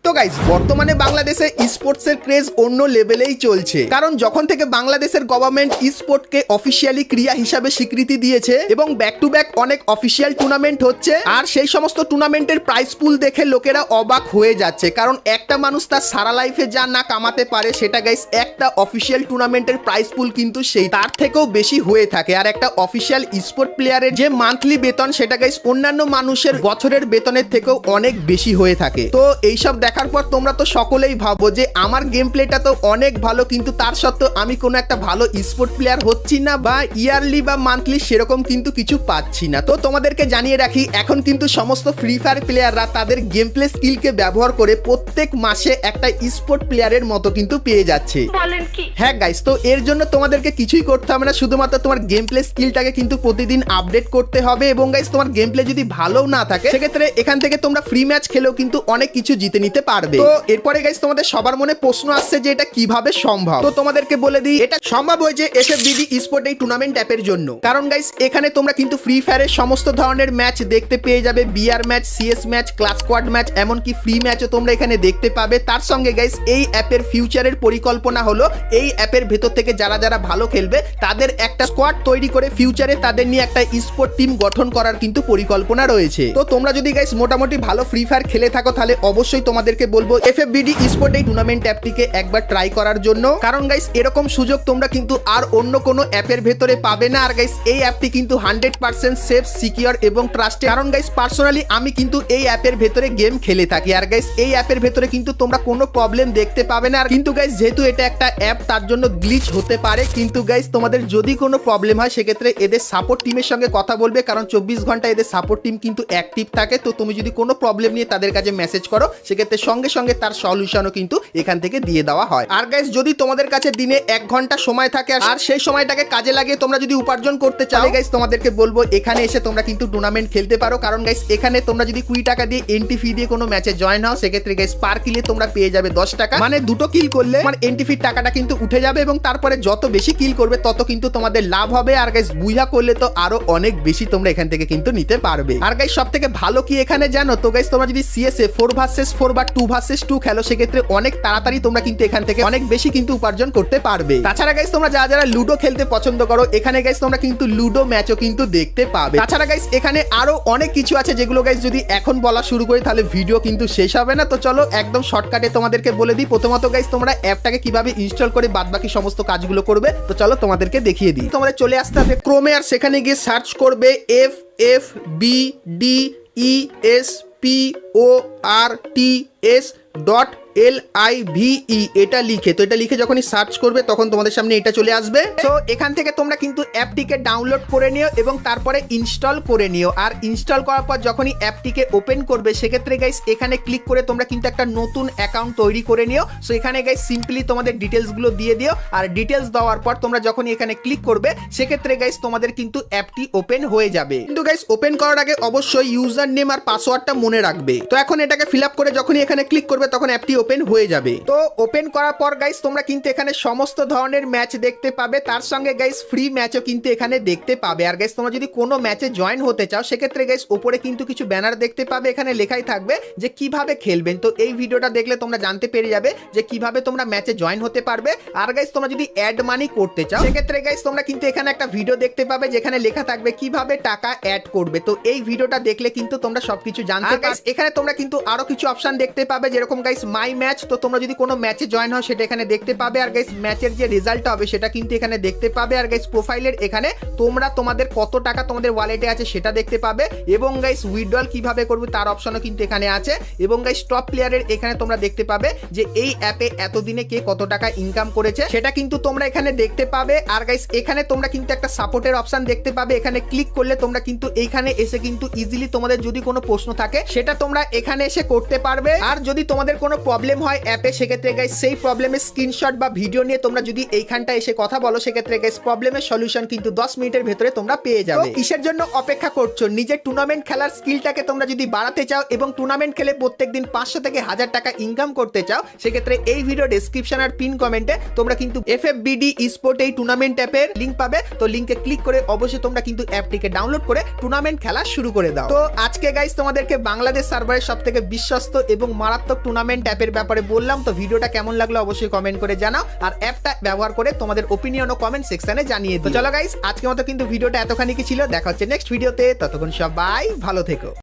তো গাইস বর্তমানে বাংলাদেশে স্পোর্টসের ক্রেজ অন্য লেভেলেই চলছে, কারণ যখন থেকে বাংলাদেশের গভর্নমেন্ট স্পোর্টকে অফিসিয়ালি ক্রীড়া হিসাবে স্বীকৃতি দিয়েছে এবং ব্যাক টু ব্যাক অনেক অফিসিয়াল টুর্নামেন্ট হচ্ছে, আর সেই সমস্ত টুর্নামেন্টের প্রাইস পুল দেখে লোকেরা অবাক হয়ে যাচ্ছে। কারণ একটা মানুষ তার সারা লাইফে যা না কামাতে পারে সেটা গাইস একটা অফিসিয়াল টুর্নামেন্টের প্রাইস পুল কিন্তু সেই তার থেকেও বেশি হয়ে থাকে। আর একটা অফিসিয়াল স্পোর্ট প্লেয়ারের যে মান্থলি বেতন সেটা গাইস অন্যান্য মানুষের বছরের বেতনের থেকেও অনেক বেশি হয়ে থাকে। তো এইসব দেখার পর তোমরা তো সকলেই ভাবো যে আমার গেম প্লেটা তো অনেক ভালো, কিন্তু তার সত্ত্বেও আমি কোনো একটা ভালো স্পোর্ট প্লেয়ার হচ্ছি না বা ইয়ারলি বা মান্থলি সেরকম কিন্তু কিছু পাচ্ছি না। তো তোমাদেরকে জানিয়ে রাখি, এখন কিন্তু সমস্ত ফ্রি ফায়ার প্লেয়াররা তাদের গেম প্লে স্কিলকে ব্যবহার করে প্রত্যেক মাসে একটা স্পোর্ট প্লেয়ারের মতো কিন্তু পেয়ে যাচ্ছে। হ্যাঁ গাইস, তো এর জন্য তোমাদেরকে কিছুই করতে হবে না, শুধুমাত্র তোমার গেম প্লে স্কিলটাকে কিন্তু প্রতিদিন আপডেট করতে হবে। এবং গাইস তোমার গেম প্লে যদি ভালো না থাকে সেক্ষেত্রে এখান থেকে তোমরা ফ্রি ম্যাচ খেলেও কিন্তু অনেক কিছু জিতে নিতে পারবে। তো এরপরে গাইস তোমাদের সবার মনে প্রশ্ন আসছে যে এটা কিভাবে সম্ভব। তো তোমাদেরকে বলে দিই, এটা সম্ভব হয়েছে এফএফবিডি স্পোর্ট এই টুর্নামেন্ট অ্যাপের জন্য। কারণ গাইস এখানে তোমরা কিন্তু ফ্রি ফায়ারের সমস্ত ধরনের ম্যাচ দেখতে পেয়ে যাবে, BR match, CS match, class squad match, এমনকি ফ্রি ম্যাচও তোমরা এখানে দেখতে পাবে। তার সঙ্গে গাইস এই অ্যাপের ফিউচারের পরিকল্পনা হলো এই অ্যাপের ভেতর থেকে যারা যারা ভালো খেলবে তাদের একটা স্কোয়াড তৈরি করে ফিউচারে তাদের নিয়ে একটা স্পোর্ট টিম গঠন করার কিন্তু পরিকল্পনা রয়েছে। তো তোমরা যদি গাইস মোটামুটি ভালো ফ্রি ফায়ার খেলে থাকো তাহলে অবশ্যই তোমাদেরকে বলবো এফএফবিডি স্পোর্ট এই টুর্নামেন্ট অ্যাপটিকে একবার ট্রাই করার জন্য। কারণ গাইস এরকম সুযোগ তোমরা কিন্তু আর অন্য কোনো অ্যাপের ভেতরে পাবে না। আর গাইস এই অ্যাপটি কিন্তু 100% সেফ, সিকিউর এবং ট্রাস্টেড। কারণ গাইস পার্সোনালি আমি কিন্তু এই অ্যাপের ভেতরে গেম খেলে থাকি। আর গাইস এই অ্যাপের ভেতরে কিন্তু তোমরা কোনো প্রবলেম দেখতে পাবে না। আর কিন্তু গাইস যেহেতু এটা একটা অ্যাপ তার জন্য গ্লিচ হতে পারে, কিন্তু গাইস তোমাদের যদি কোনো প্রবলেম হয় সেক্ষেত্রে এদের সাপোর্ট টিমের সঙ্গে কথা বলবে, কারণ 24 ঘন্টা এদের সাপোর্ট টিম কিন্তু অ্যাক্টিভ থাকে। তো তুমি যদি কোনো প্রবলেম নিয়ে তাদের কাছে মেসেজ করো সেক্ষেত্রে সঙ্গে সঙ্গে তার সলিউশনও কিন্তু এখান থেকে দিয়ে দেওয়া হয়। আর গাইস যদি তোমাদের কাছে দিনে 1 ঘন্টা সময় থাকে আর সেই সময়টাকে কাজে লাগিয়ে তোমরা যদি উপার্জন করতে চাও গাইস তোমাদেরকে বলবো এখানে এসে তোমরা কিন্তু টুর্নামেন্ট খেলতে পারো। কারণ গাইস এখানে তোমরা যদি 20 টাকা দিয়ে এন্ট্রি ফি দিয়ে কোনো ম্যাচে জয়েন হও সেক্ষেত্রে গাইস পার কিলে তোমরা পেয়ে যাবে 10 টাকা, মানে দুটো কিল করলে আমার এন্ট্রি ফির টাকাটা কিন্তু উঠে যাবে এবং তারপরে যত বেশি কিল করবে তত কিন্তু তোমাদের লাভ হবে। আর গাইস বুঝা করলে তো আরো অনেক বেশি তোমরা এখান থেকে কিন্তু নিতে পারবে। আর গাইস সবথেকে ভালো কি এখানে জানো তো গাইস, তোমরা যদি সিএসএ 4vs4 বা 2vs2 খেলো সেক্ষেত্রে অনেক তাড়াতাড়ি তোমরা কিন্তু এখান থেকে অনেক বেশি কিন্তু উপার্জন করতে পারবে। তাছাড়া গাইস তোমরা যারা যারা লুডো খেলতে পছন্দ করো এখানে গাইস তোমরা কিন্তু লুডো ম্যাচও কিন্তু দেখতে পাবে। তাছাড়া গাইস এখানে আরো অনেক কিছু আছে যেগুলো গাইস যদি এখন বলা শুরু করি তাহলে ভিডিও কিন্তু শেষ হবে না। তো চলো একদম শর্টকাটে তোমাদেরকে বলে দিই। প্রথমত গাইস তোমরা অ্যাপটাকে কিভাবে ইনস্টল করে বাদবাকি সমস্ত কাজগুলো করবে তো চলো তোমাদেরকে দেখিয়ে দিই। তোমাদের চলে আসতে হবে ক্রোমে, আর সেখানে গিয়ে সার্চ করবে FFBDESPORTS.LIVE এটা লিখে। তো এটা লিখে যখনই সার্চ করবে তখন তোমাদের সামনে এটা চলে আসবে। তো এখান থেকে তোমরা কিন্তু অ্যাপটিকে ডাউনলোড করে নিও এবং তারপরে ইনস্টল করে নিও। আর ইনস্টল করার পর যখনই অ্যাপটিকে ওপেন করবে সেক্ষেত্রে গাইস এখানে ক্লিক করে তোমরা কিন্তু একটা নতুন অ্যাকাউন্ট তৈরি করে নিও। সো এখানে গাইস সিম্পলি তোমাদের ডিটেলসগুলো দিয়ে দিও। আর ডিটেলস দেওয়ার পর তোমরা যখনই এখানে ক্লিক করবে সেক্ষেত্রে গাইস তোমাদের কিন্তু অ্যাপটি ওপেন হয়ে যাবে। কিন্তু গাইস ওপেন করার আগে অবশ্যই ইউজার নেম আর পাসওয়ার্ডটা মনে রাখবে। তো এখন এটাকে ফিল আপ করে যখনই এখানে ক্লিক করবে তখন অ্যাপটি ওপেন হয়ে যাবে। তো ওপেন করার পর গাইস তোমরা কিন্তু এখানে সমস্ত ধরনের ম্যাচ দেখতে পাবে, তার সঙ্গে গাইস ফ্রি ম্যাচও কিন্তু এখানে দেখতে পাবে। আর গাইস তোমরা যদি কোনো ম্যাচে জয়েন হতে চাও সেক্ষেত্রে গাইস উপরে কিন্তু কিছু ব্যানার দেখতে পাবে, এখানে লেখাই থাকবে যে কিভাবে খেলবেন। তো এই ভিডিওটা দেখলে তোমরা জানতে পেরে যাবে যে কিভাবে তোমরা ম্যাচে জয়েন হতে পারবে। আর গাইস তোমরা যদি অ্যাড মানি করতে চাও সেক্ষেত্রে গাইস তোমরা কিন্তু এখানে একটা ভিডিও দেখতে পাবে যেখানে লেখা থাকবে কিভাবে টাকা অ্যাড করবে। তো এই ভিডিওটা দেখলে কিন্তু তোমরা সবকিছু জানতে পারবে। এখানে তোমরা কিন্তু আরো কিছু অপশন দেখতে পাবে, যেরকম গাইস মাই ম্যাচ। তো তোমরা যদি কোনো ম্যাচে জয়েন হও সেটা এখানে দেখতে পাবে। আর গাইস ম্যাচের যে রেজাল্টটা হবে সেটা কিন্তু এখানে দেখতে পাবে। আর গাইস প্রোফাইলের এখানে তোমরা তোমাদের কত টাকা তোমাদের ওয়ালেটে আছে সেটা দেখতে পাবে। এবং গাইস উইথড্রল কিভাবে করবে তার অপশনও কিন্তু এখানে আছে। এবং গাইস টপ প্লেয়ারের এখানে তোমরা দেখতে পাবে যে এই অ্যাপে এতদিনে কে কত টাকা ইনকাম করেছে সেটা কিন্তু তোমরা এখানে দেখতে পাবে। আর গাইস এখানে তোমরা কিন্তু একটা সাপোর্টের অপশন দেখতে পাবে, এখানে ক্লিক করলে তোমরা কিন্তু এইখানে এসে কিন্তু ইজিলি তোমাদের যদি কোনো প্রশ্ন থাকে সেটা তোমরা এখানে এসে করতে পারবে। আর যদি তোমাদের কোনো প্রবলেম হয় অ্যাপে সেক্ষেত্রে গাইস সেই প্রবলেমের স্ক্রিনশট বা ভিডিও নিয়ে তোমরা যদি এইখানটা এসে কথা বলো সেক্ষেত্রে গাইস প্রবলেমের সলিউশন কিন্তু 10 মিনিটের ভেতরে তোমরা পেয়ে যাবে। তো কিসের জন্য অপেক্ষা করছো? নিজের টুর্নামেন্ট খেলার স্কিলটাকে তোমরা যদি বাড়াতে চাও এবং টুর্নামেন্ট খেলে প্রত্যেকদিন 500 থেকে 1000 টাকা ইনকাম করতে চাও সেক্ষেত্রে এই ভিডিও ডেসক্রিপশন আর পিন কমেন্টে তোমরা কিন্তু FFBD স্পোর্ট এই টুর্নামেন্ট অ্যাপের লিংক পাবে। তো লিংকে ক্লিক করে অবশ্যই তোমরা কিন্তু অ্যাপটিকে ডাউনলোড করে টুর্নামেন্ট খেলা শুরু করে দাও। তো আজকে গাইস তোমাদেরকে বাংলাদেশ সার্ভারের সবথেকে বিশ্বস্ত এবং মারাত্মক টুর্নামেন্ট অ্যাপের ব্যাপারে বললাম। তো ভিডিওটা কেমন লাগলো অবশ্যই কমেন্ট করে জানাও, আর অ্যাপটা ব্যবহার করে তোমাদের ওপিনিয়ন ও কমেন্ট সেকশনে জানিয়ে দিও। তো চলো গাইস, আজকের মতো কিন্তু ভিডিওটা এতখানি কি ছিল। দেখা হচ্ছে নেক্সট ভিডিওতে, ততক্ষণ সবাই ভালো থেকো।